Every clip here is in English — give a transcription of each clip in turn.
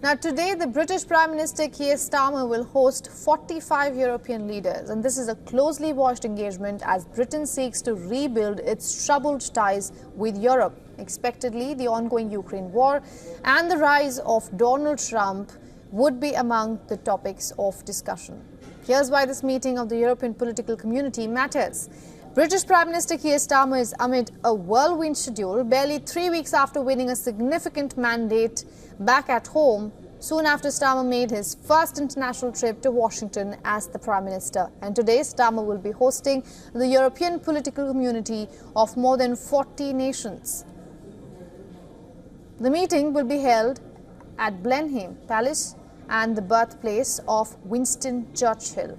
Now today, the British Prime Minister Keir Starmer will host 45 European leaders, and this is a closely watched engagement as Britain seeks to rebuild its troubled ties with Europe. Expectedly, the ongoing Ukraine war and the rise of Donald Trump would be among the topics of discussion. Here's why this meeting of the European political community matters. British Prime Minister Keir Starmer is amid a whirlwind schedule, barely 3 weeks after winning a significant mandate back at home, soon after Starmer made his first international trip to Washington as the Prime Minister. And today, Starmer will be hosting the European political community of more than 40 nations. The meeting will be held at Blenheim Palace and the birthplace of Winston Churchill.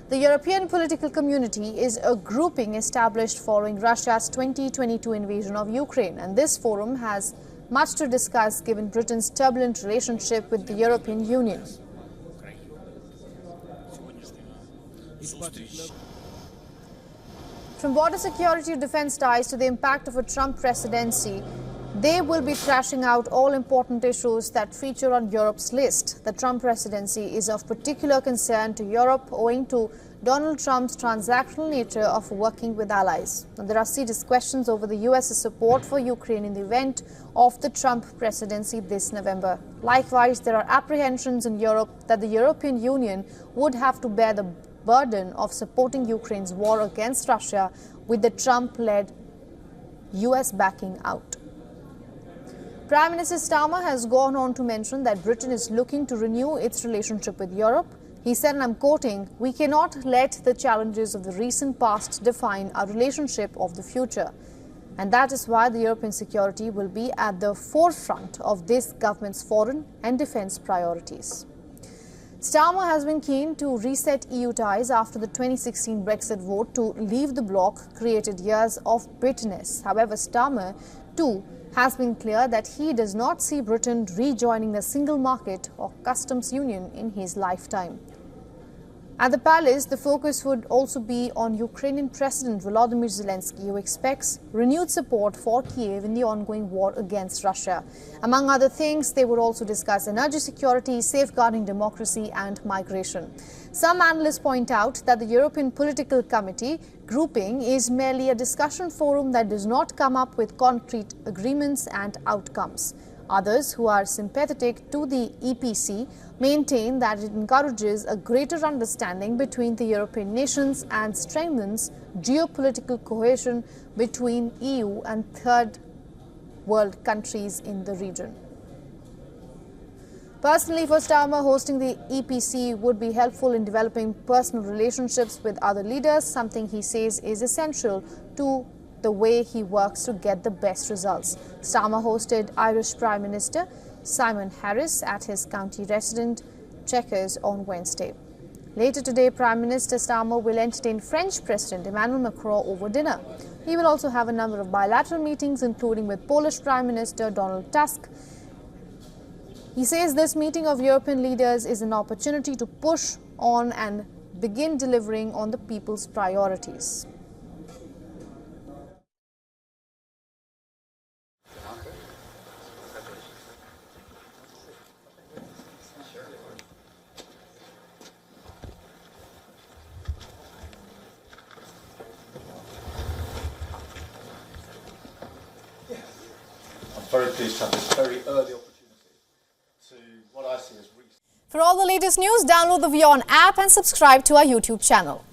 The European political community is a grouping established following Russia's 2022 invasion of Ukraine, and this forum has much to discuss given Britain's turbulent relationship with the European Union. From border security to defense ties to the impact of a Trump presidency, they will be thrashing out all important issues that feature on Europe's list. The Trump presidency is of particular concern to Europe owing to Donald Trump's transactional nature of working with allies. And there are serious questions over the US's support for Ukraine in the event of the Trump presidency this November. Likewise, there are apprehensions in Europe that the European Union would have to bear the burden of supporting Ukraine's war against Russia with the Trump-led US backing out. Prime Minister Starmer has gone on to mention that Britain is looking to renew its relationship with Europe. He said, and I'm quoting, "We cannot let the challenges of the recent past define our relationship of the future." And that is why the European security will be at the forefront of this government's foreign and defence priorities. Starmer has been keen to reset EU ties after the 2016 Brexit vote to leave the bloc created years of bitterness. However, Starmer, too, has been clear that he does not see Britain rejoining the single market or customs union in his lifetime. At the palace, the focus would also be on Ukrainian President Volodymyr Zelensky, who expects renewed support for Kiev in the ongoing war against Russia. Among other things, they would also discuss energy security, safeguarding democracy and migration. Some analysts point out that the European Political Committee grouping is merely a discussion forum that does not come up with concrete agreements and outcomes. Others, who are sympathetic to the EPC, maintain that it encourages a greater understanding between the European nations and strengthens geopolitical cohesion between EU and third world countries in the region. Personally, for Starmer, hosting the EPC would be helpful in developing personal relationships with other leaders, something he says is essential to the way he works to get the best results. Starmer hosted Irish Prime Minister Simon Harris at his county residence Chequers on Wednesday. Later today, Prime Minister Starmer will entertain French President Emmanuel Macron over dinner. He will also have a number of bilateral meetings, including with Polish Prime Minister Donald Tusk. He says this meeting of European leaders is an opportunity to push on and begin delivering on the people's priorities. I'm very pleased to have this very early opportunity to what I see as recent. For all the latest news, download the WION app and subscribe to our YouTube channel.